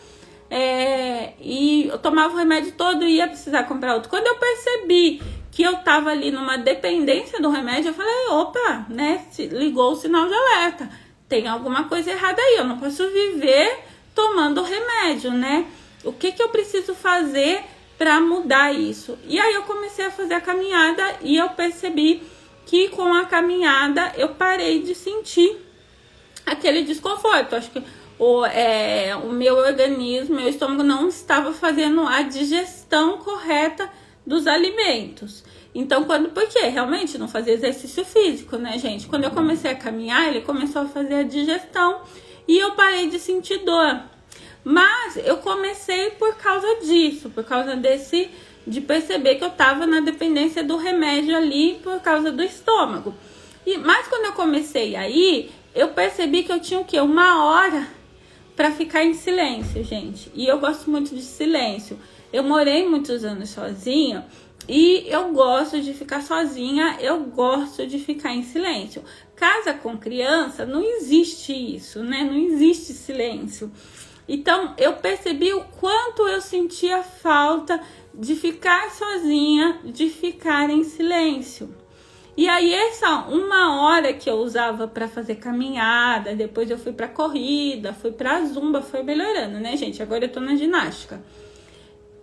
e eu tomava o remédio todo e ia precisar comprar outro. Quando eu percebi que eu tava ali numa dependência do remédio, eu falei, opa, né, ligou o sinal de alerta. Tem alguma coisa errada aí, eu não posso viver tomando remédio, né? O que eu preciso fazer para mudar isso? E aí eu comecei a fazer a caminhada e eu percebi que com a caminhada eu parei de sentir aquele desconforto. Acho que o meu organismo, meu estômago não estava fazendo a digestão correta dos alimentos. Então, porque realmente não fazia exercício físico, né, gente? Quando eu comecei a caminhar, ele começou a fazer a digestão e eu parei de sentir dor. Mas eu comecei por causa disso, por causa de perceber que eu tava na dependência do remédio ali por causa do estômago. Mas quando eu comecei aí, eu percebi que eu tinha o quê? 1 hora para ficar em silêncio, gente. E eu gosto muito de silêncio. Eu morei muitos anos sozinha e eu gosto de ficar sozinha, eu gosto de ficar em silêncio. Casa com criança, não existe isso, né? Não existe silêncio. Então, eu percebi o quanto eu sentia falta de ficar sozinha, de ficar em silêncio. E aí, essa 1 hora que eu usava para fazer caminhada, depois eu fui para corrida, fui para zumba, foi melhorando, né, gente? Agora eu tô na ginástica.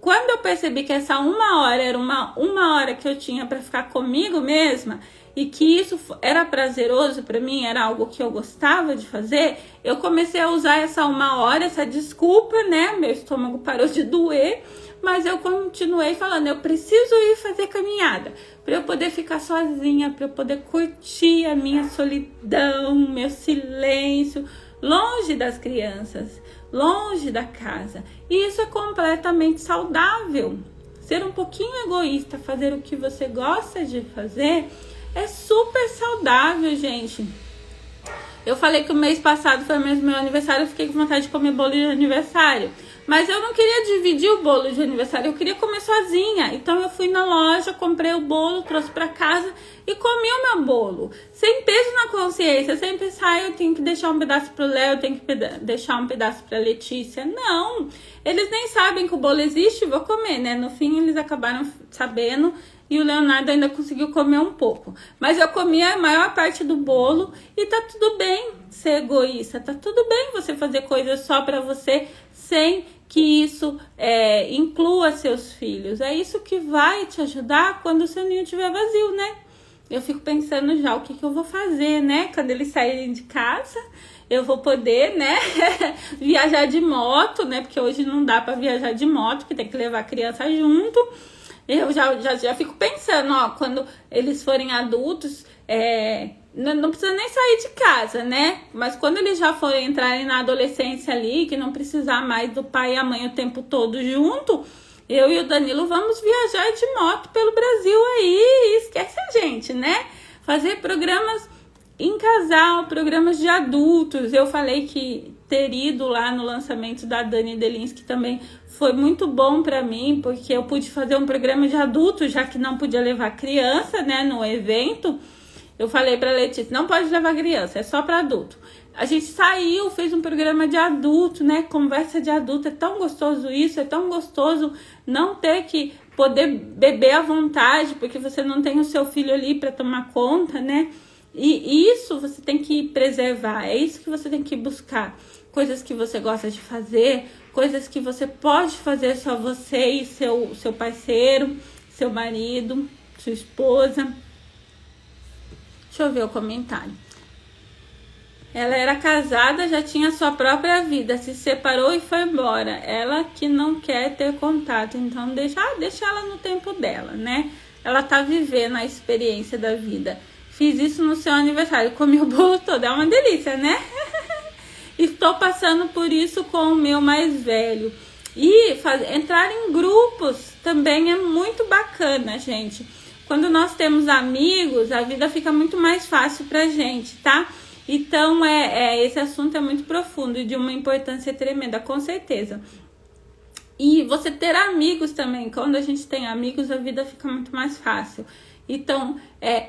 Quando eu percebi que essa 1 hora era uma hora que eu tinha para ficar comigo mesma e que isso era prazeroso para mim, era algo que eu gostava de fazer, eu comecei a usar essa 1 hora, essa desculpa, né? Meu estômago parou de doer, mas eu continuei falando, eu preciso ir fazer caminhada para eu poder ficar sozinha, para eu poder curtir a minha solidão, meu silêncio, longe das crianças, longe da casa. E isso é completamente saudável. Ser um pouquinho egoísta, fazer o que você gosta de fazer, é super saudável, gente. Eu falei que o mês passado foi mesmo meu aniversário, eu fiquei com vontade de comer bolo de aniversário. Mas eu não queria dividir o bolo de aniversário, eu queria comer sozinha. Então eu fui na loja, comprei o bolo, trouxe pra casa e comi o meu bolo. Sem peso na consciência, sem pensar, eu tenho que deixar um pedaço pro Léo, eu tenho que deixar um pedaço pra Letícia. Não, eles nem sabem que o bolo existe, vou comer, né? No fim eles acabaram sabendo e o Leonardo ainda conseguiu comer um pouco. Mas eu comi a maior parte do bolo e tá tudo bem ser egoísta, tá tudo bem você fazer coisas só pra você, sem que isso inclua seus filhos. É isso que vai te ajudar quando o seu ninho estiver vazio, né? Eu fico pensando já o que eu vou fazer, né? Quando eles saírem de casa, eu vou poder, né? viajar de moto, né? Porque hoje não dá para viajar de moto, porque tem que levar a criança junto. Eu já fico pensando, ó, quando eles forem adultos, não precisa nem sair de casa, né? Mas quando eles já forem entrarem na adolescência ali, que não precisar mais do pai e a mãe o tempo todo junto, eu e o Danilo vamos viajar de moto pelo Brasil aí, esquece a gente, né? Fazer programas em casal, programas de adultos. Eu falei que ter ido lá no lançamento da Dani Delinsky também foi muito bom para mim, porque eu pude fazer um programa de adulto, já que não podia levar criança, né, no evento. Eu falei para Letícia, não pode levar criança, é só para adulto. A gente saiu, fez um programa de adulto, né, conversa de adulto. É tão gostoso isso, é tão gostoso não ter que poder beber à vontade, porque você não tem o seu filho ali para tomar conta, né? E isso você tem que preservar, é isso que você tem que buscar. Coisas que você gosta de fazer, coisas que você pode fazer só você e seu parceiro, seu marido, sua esposa. Deixa eu ver o comentário. Ela era casada, já tinha sua própria vida, se separou e foi embora. Ela que não quer ter contato, então deixa ela no tempo dela, né? Ela tá vivendo a experiência da vida. Fiz isso no seu aniversário, comi o bolo todo, é uma delícia, né? Estou passando por isso com o meu mais velho. E entrar em grupos também é muito bacana, gente. Quando nós temos amigos, a vida fica muito mais fácil pra gente, tá? Então, esse assunto é muito profundo e de uma importância tremenda, com certeza. E você ter amigos também. Quando a gente tem amigos, a vida fica muito mais fácil. Então,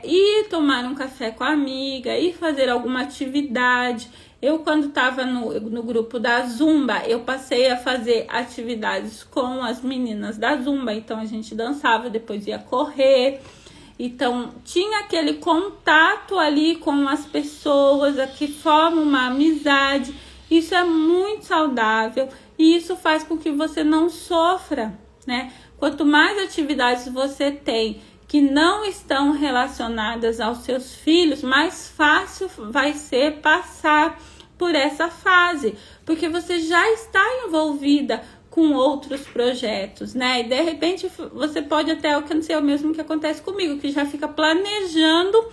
ir tomar um café com a amiga, ir fazer alguma atividade. Eu, quando estava no grupo da Zumba, eu passei a fazer atividades com as meninas da Zumba. Então, a gente dançava, depois ia correr. Então, tinha aquele contato ali com as pessoas, que forma uma amizade. Isso é muito saudável e isso faz com que você não sofra, né? Quanto mais atividades você tem que não estão relacionadas aos seus filhos, mais fácil vai ser passar por essa fase, porque você já está envolvida com outros projetos, né? E de repente você pode até acontecer o mesmo que acontece comigo, que já fica planejando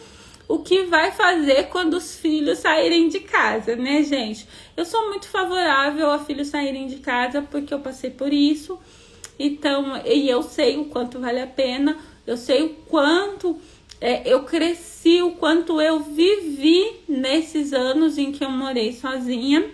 o que vai fazer quando os filhos saírem de casa, né, gente? Eu sou muito favorável a filhos saírem de casa, porque eu passei por isso. Então, e eu sei o quanto vale a pena, eu sei o quanto eu cresci, o quanto eu vivi nesses anos em que eu morei sozinha,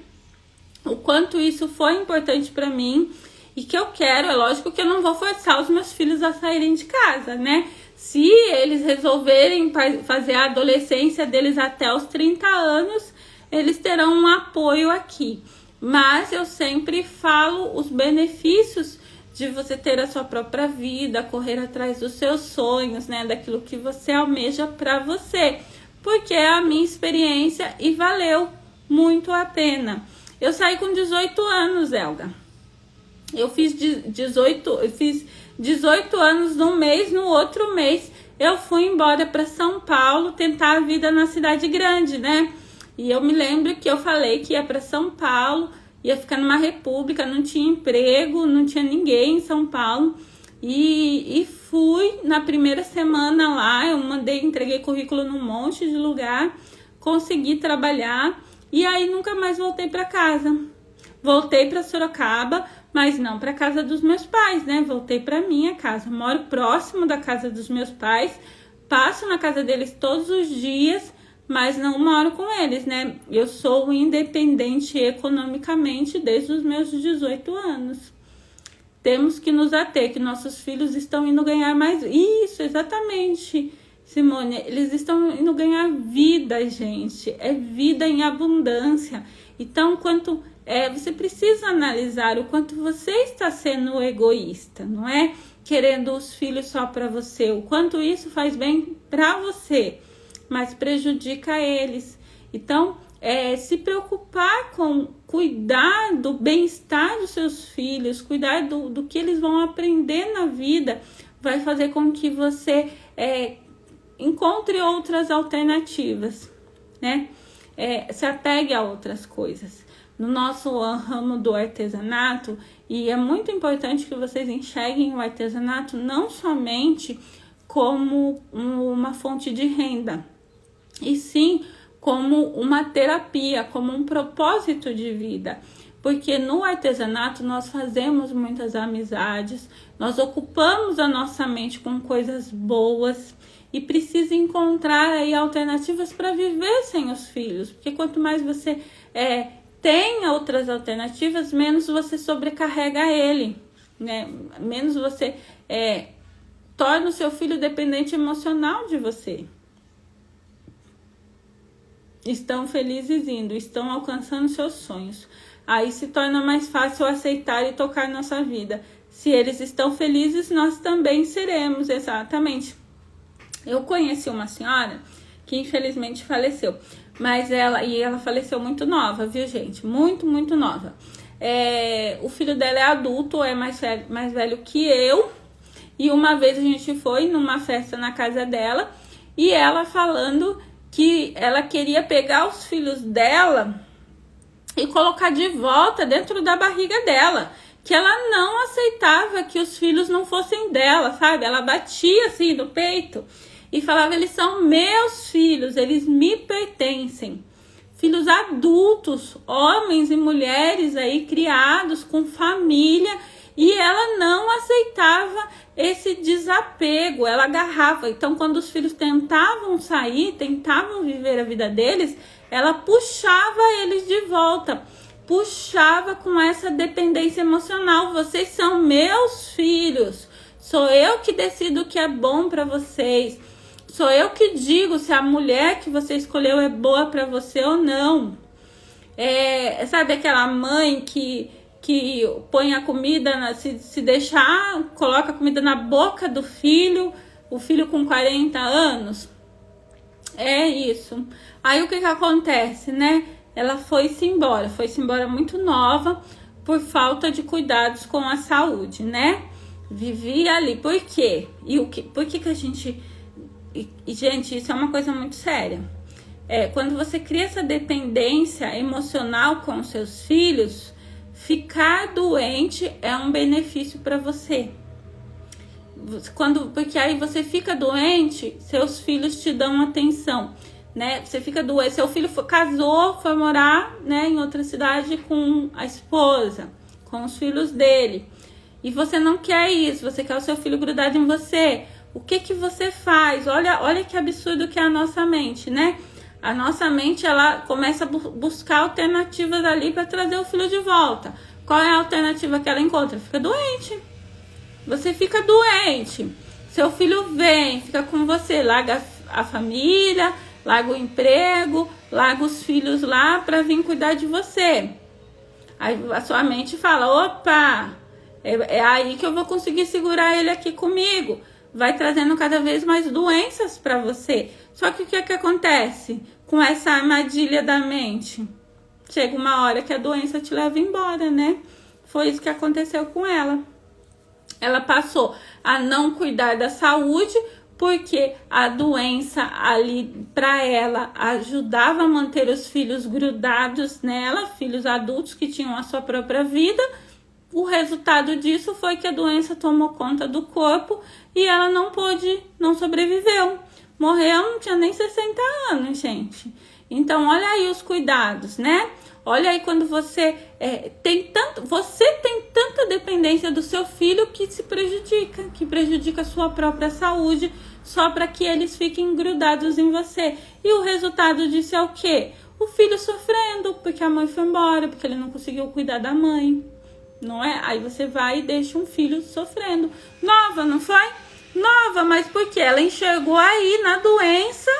o quanto isso foi importante para mim e que eu quero. É lógico que eu não vou forçar os meus filhos a saírem de casa, né? Se eles resolverem fazer a adolescência deles até os 30 anos, eles terão um apoio aqui. Mas eu sempre falo os benefícios de você ter a sua própria vida, correr atrás dos seus sonhos, né? Daquilo que você almeja para você. Porque é a minha experiência e valeu muito a pena. Eu saí com 18 anos, Elga. Eu fiz 18 anos num mês, no outro mês eu fui embora para São Paulo tentar a vida na cidade grande, né? E eu me lembro que eu falei que ia para São Paulo, ia ficar numa república, não tinha emprego, não tinha ninguém em São Paulo. E fui na primeira semana lá, eu entreguei currículo num monte de lugar, consegui trabalhar e aí nunca mais voltei para casa. Voltei para Sorocaba, mas não para casa dos meus pais, né? Voltei para minha casa. Moro próximo da casa dos meus pais, passo na casa deles todos os dias, mas não moro com eles, né? Eu sou independente economicamente desde os meus 18 anos. Temos que nos ater que nossos filhos estão indo ganhar mais. Isso, exatamente, Simone. Eles estão indo ganhar vida, gente. É vida em abundância. Então, você precisa analisar o quanto você está sendo egoísta, não é? Querendo os filhos só para você. O quanto isso faz bem para você, mas prejudica eles. Então, se preocupar com cuidar do bem-estar dos seus filhos, cuidar do que eles vão aprender na vida, vai fazer com que você encontre outras alternativas, né? Se apegue a outras coisas. no nosso ramo do artesanato, e é muito importante que vocês enxerguem o artesanato não somente como uma fonte de renda, e sim como uma terapia, como um propósito de vida. Porque no artesanato nós fazemos muitas amizades, nós ocupamos a nossa mente com coisas boas e precisa encontrar aí alternativas para viver sem os filhos. Porque quanto mais você tem outras alternativas, menos você sobrecarrega ele, né? Menos você torna o seu filho dependente emocional de você. Estão felizes indo, estão alcançando seus sonhos. Aí se torna mais fácil aceitar e tocar nossa vida. Se eles estão felizes, nós também seremos, exatamente. Eu conheci uma senhora que infelizmente faleceu, mas ela faleceu muito nova, viu, gente? Muito, muito nova. O filho dela é adulto, é mais velho que eu, e uma vez a gente foi numa festa na casa dela, e ela falando que ela queria pegar os filhos dela e colocar de volta dentro da barriga dela, que ela não aceitava que os filhos não fossem dela, sabe? Ela batia assim no peito e falava: eles são meus filhos, eles me pertencem. Filhos adultos, homens e mulheres aí criados com família, e ela não aceitava esse desapego, ela agarrava. Então, quando os filhos tentavam sair, tentavam viver a vida deles, ela puxava eles de volta, puxava com essa dependência emocional. Vocês são meus filhos, sou eu que decido o que é bom para vocês, sou eu que digo se a mulher que você escolheu é boa para você ou não. Sabe aquela mãe que põe a comida, se deixar, coloca a comida na boca do filho, o filho com 40 anos? É isso. Aí o que acontece, né? Ela foi-se embora muito nova, por falta de cuidados com a saúde, né? Vivia ali. Por quê? Por que a gente... Gente, isso é uma coisa muito séria. Quando você cria essa dependência emocional com os seus filhos, ficar doente é um benefício para você. Porque aí você fica doente, seus filhos te dão atenção, né? Você fica doente, seu filho casou, foi morar, né, em outra cidade com a esposa, com os filhos dele. E você não quer isso, você quer o seu filho grudado em você. O que você faz? Olha que absurdo que é a nossa mente, né? A nossa mente, ela começa a buscar alternativas ali para trazer o filho de volta. Qual é a alternativa que ela encontra? Fica doente. Você fica doente. Seu filho vem, fica com você, larga a família, larga o emprego, larga os filhos lá para vir cuidar de você. Aí a sua mente fala: opa, é aí que eu vou conseguir segurar ele aqui comigo. Vai trazendo cada vez mais doenças para você. Só que o que acontece com essa armadilha da mente? Chega uma hora que a doença te leva embora, né? Foi isso que aconteceu com ela. Ela passou a não cuidar da saúde, porque a doença ali para ela ajudava a manter os filhos grudados nela, filhos adultos que tinham a sua própria vida. O resultado disso foi que a doença tomou conta do corpo e ela não sobreviveu. Morreu, não tinha nem 60 anos, gente. Então, olha aí os cuidados, né? Olha aí quando você tem tanta dependência do seu filho que prejudica a sua própria saúde, só para que eles fiquem grudados em você. E o resultado disso é o quê? O filho sofrendo, porque a mãe foi embora, porque ele não conseguiu cuidar da mãe, não é? Aí você vai e deixa um filho sofrendo. Nova, não foi? Nova, mas porque ela enxergou aí na doença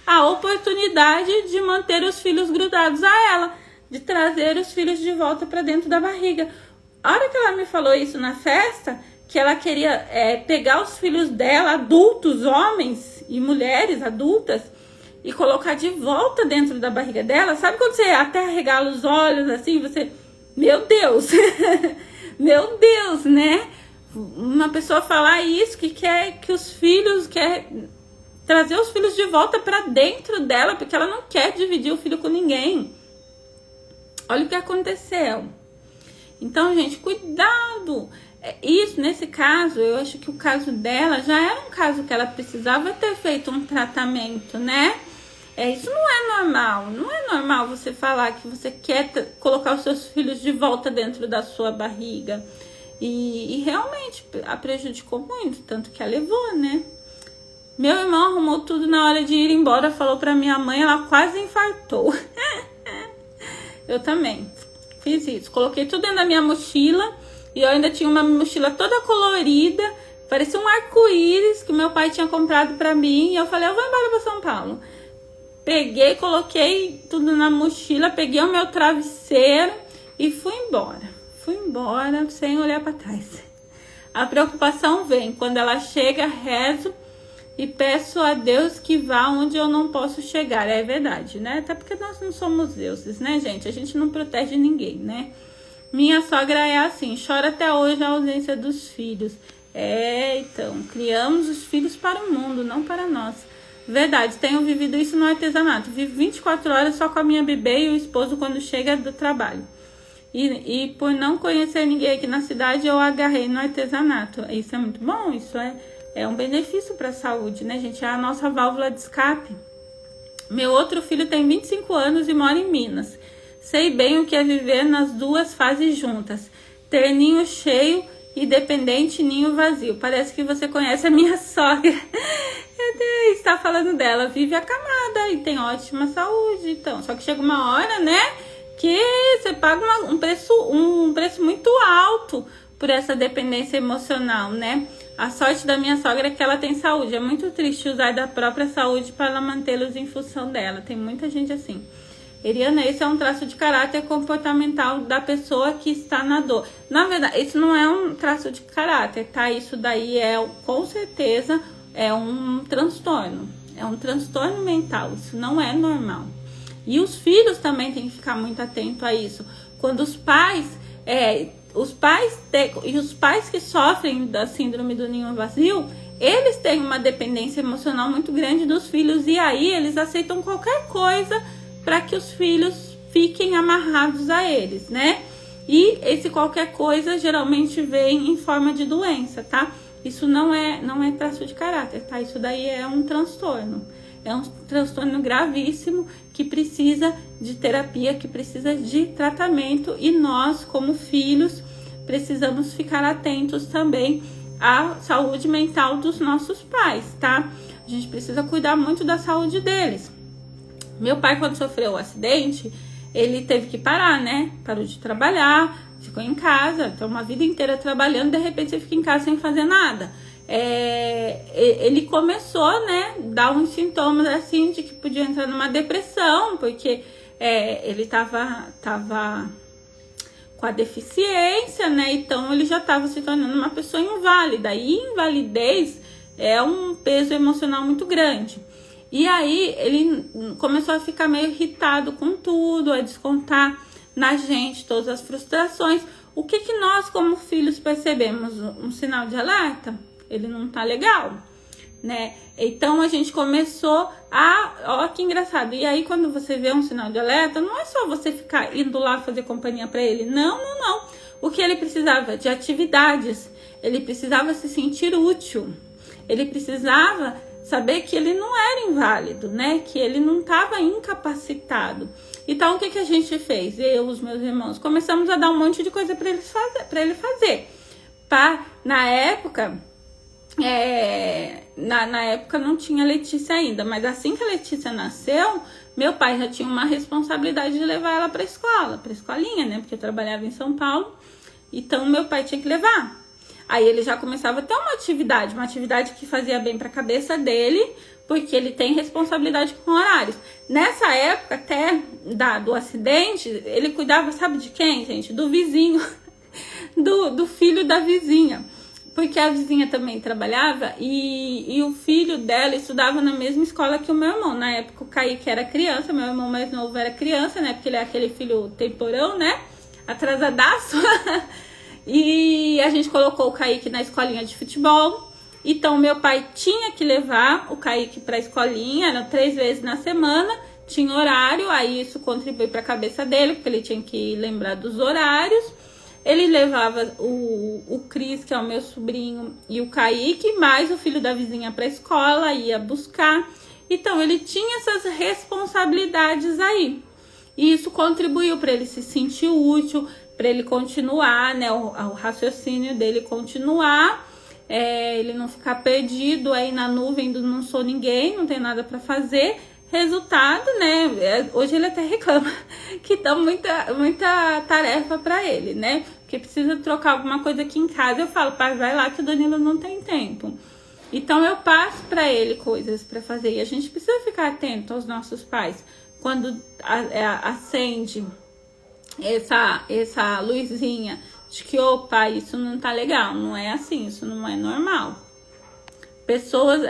a oportunidade de manter os filhos grudados a ela, de trazer os filhos de volta para dentro da barriga. A hora que ela me falou isso na festa, que ela queria pegar os filhos dela, adultos, homens e mulheres adultas, e colocar de volta dentro da barriga dela, sabe quando você até arregala os olhos assim, você... Meu Deus! Meu Deus, né? Uma pessoa falar isso, que quer que os filhos, quer trazer os filhos de volta para dentro dela, porque ela não quer dividir o filho com ninguém. Olha o que aconteceu. Então, gente, cuidado. Isso, nesse caso, eu acho que o caso dela já era um caso que ela precisava ter feito um tratamento, né? Isso não é normal. Não é normal você falar que você quer colocar os seus filhos de volta dentro da sua barriga. E realmente a prejudicou muito, tanto que a levou, né? Meu irmão arrumou tudo na hora de ir embora, falou pra minha mãe, ela quase infartou. Eu também fiz isso. Coloquei tudo dentro da minha mochila e eu ainda tinha uma mochila toda colorida, parecia um arco-íris que meu pai tinha comprado pra mim. E eu falei, eu vou embora pra São Paulo. Peguei, coloquei tudo na mochila, peguei o meu travesseiro e fui embora. Fui embora sem olhar pra trás. A preocupação vem quando ela chega, rezo e peço a Deus que vá onde eu não posso chegar. É verdade, né? Até porque nós não somos deuses, né, gente? A gente não protege ninguém, né? Minha sogra é assim, chora até hoje a ausência dos filhos. Então, criamos os filhos para o mundo, não para nós. Verdade, tenho vivido isso no artesanato. Vivo 24 horas só com a minha bebê e o esposo quando chega do trabalho. E por não conhecer ninguém aqui na cidade, eu agarrei no artesanato. Isso é muito bom, isso é um benefício para a saúde, né, gente? É a nossa válvula de escape. Meu outro filho tem 25 anos e mora em Minas. Sei bem o que é viver nas duas fases juntas. Ter ninho cheio e dependente, ninho vazio. Parece que você conhece a minha sogra. Está falando dela, vive acamada e tem ótima saúde. Então, só que chega uma hora, né, que você paga um preço muito alto por essa dependência emocional, né? A sorte da minha sogra é que ela tem saúde. É muito triste usar da própria saúde para mantê-los em função dela. Tem muita gente assim. Eliana, esse é um traço de caráter comportamental da pessoa que está na dor. Na verdade, isso não é um traço de caráter, tá? Isso daí com certeza, um transtorno. É um transtorno mental. Isso não é normal. E os filhos também têm que ficar muito atentos a isso. Quando os pais que sofrem da síndrome do ninho vazio, eles têm uma dependência emocional muito grande dos filhos. E aí eles aceitam qualquer coisa para que os filhos fiquem amarrados a eles, né? E esse qualquer coisa geralmente vem em forma de doença, tá? Isso não é traço de caráter, tá? Isso daí é um transtorno. É um transtorno gravíssimo que precisa de terapia, que precisa de tratamento. E nós, como filhos, precisamos ficar atentos também à saúde mental dos nossos pais, tá? A gente precisa cuidar muito da saúde deles. Meu pai, quando sofreu o acidente, ele teve que parar, né? Parou de trabalhar, ficou em casa, então uma vida inteira trabalhando, de repente você fica em casa sem fazer nada. Ele começou, né, dar uns sintomas assim de que podia entrar numa depressão, porque ele tava com a deficiência, né? Então ele já estava se tornando uma pessoa inválida. E invalidez é um peso emocional muito grande. E aí ele começou a ficar meio irritado com tudo, a descontar na gente todas as frustrações. O que nós, como filhos, percebemos? Um sinal de alerta? Ele não tá legal, né? Então a gente começou ó, que engraçado. E aí quando você vê um sinal de alerta, não é só você ficar indo lá fazer companhia para ele. Não. O que ele precisava? De atividades. Ele precisava se sentir útil. Ele precisava saber que ele não era inválido, né? Que ele não estava incapacitado. Então, o que a gente fez? Eu, os meus irmãos, começamos a dar um monte de coisa para ele fazer. Na época, na época não tinha Letícia ainda, mas assim que a Letícia nasceu, meu pai já tinha uma responsabilidade de levar ela para escolinha, né? Porque eu trabalhava em São Paulo, então meu pai tinha que levar. Aí ele já começava a ter uma atividade que fazia bem para a cabeça dele, porque ele tem responsabilidade com horários. Nessa época, até do acidente, ele cuidava, sabe de quem, gente? Do vizinho, do filho da vizinha. Porque a vizinha também trabalhava e o filho dela estudava na mesma escola que o meu irmão. Na época, o Kaique era criança, meu irmão mais novo era criança, né? Porque ele é aquele filho temporão, né? Atrasadaço. E a gente colocou o Kaique na escolinha de futebol. Então, meu pai tinha que levar o Kaique para a escolinha, eram 3 vezes na semana. tinha horário, aí isso contribui para a cabeça dele, porque ele tinha que lembrar dos horários. Ele levava o Cris, que é o meu sobrinho, e o Kaique, mais o filho da vizinha para a escola, ia buscar. Então, ele tinha essas responsabilidades aí. E isso contribuiu para ele se sentir útil, para ele continuar, né, o raciocínio dele continuar. Ele não ficar perdido aí na nuvem do não sou ninguém, não tem nada para fazer. Resultado, né? Hoje ele até reclama que dá muita tarefa para ele, né? Porque precisa trocar alguma coisa aqui em casa. Eu falo, pai, vai lá que o Danilo não tem tempo. Então eu passo para ele coisas para fazer. E a gente precisa ficar atento aos nossos pais. Quando acende essa luzinha de que, opa, isso não tá legal. Não é assim, isso não é normal. Pessoas,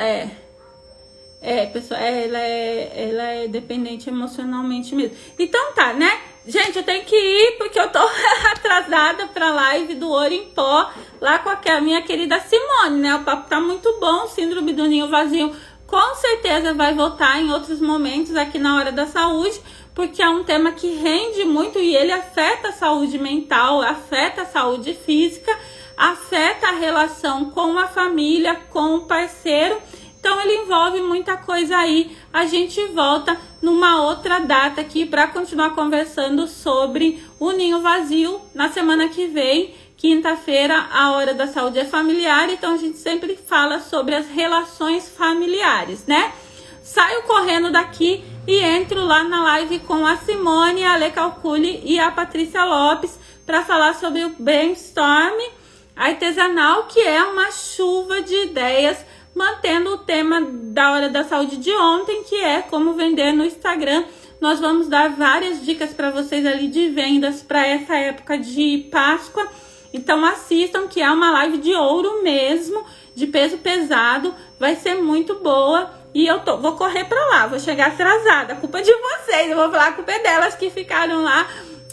ela é dependente emocionalmente mesmo. Então tá, né? Gente, eu tenho que ir porque eu tô atrasada pra live do Ouro em Pó, lá com a minha querida Simone, né? O papo tá muito bom, síndrome do ninho vazio com certeza vai voltar em outros momentos aqui na Hora da Saúde, porque é um tema que rende muito e ele afeta a saúde mental, afeta a saúde física, afeta a relação com a família, com o parceiro. Então ele envolve muita coisa aí. A gente volta numa outra data aqui para continuar conversando sobre o ninho vazio na semana que vem. Quinta-feira, a Hora da Saúde é familiar, então a gente sempre fala sobre as relações familiares, né? Saio correndo daqui e entro lá na live com a Simone, a Ale Calculi e a Patrícia Lopes para falar sobre o Brainstorm artesanal, que é uma chuva de ideias, mantendo o tema da Hora da Saúde de ontem, que é como vender no Instagram. Nós vamos dar várias dicas para vocês ali de vendas para essa época de Páscoa. Então assistam, que é uma live de ouro mesmo, de peso pesado, vai ser muito boa. E eu vou correr pra lá, vou chegar atrasada, a culpa é de vocês, eu vou falar, a culpa é delas que ficaram lá.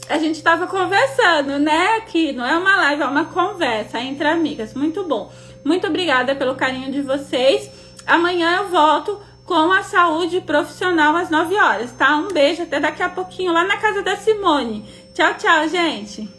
A gente tava conversando, né, que não é uma live, é uma conversa entre amigas, muito bom. Muito obrigada pelo carinho de vocês. Amanhã eu volto com a saúde profissional às 9 horas, tá? Um beijo, até daqui a pouquinho lá na casa da Simone. Tchau, tchau, gente!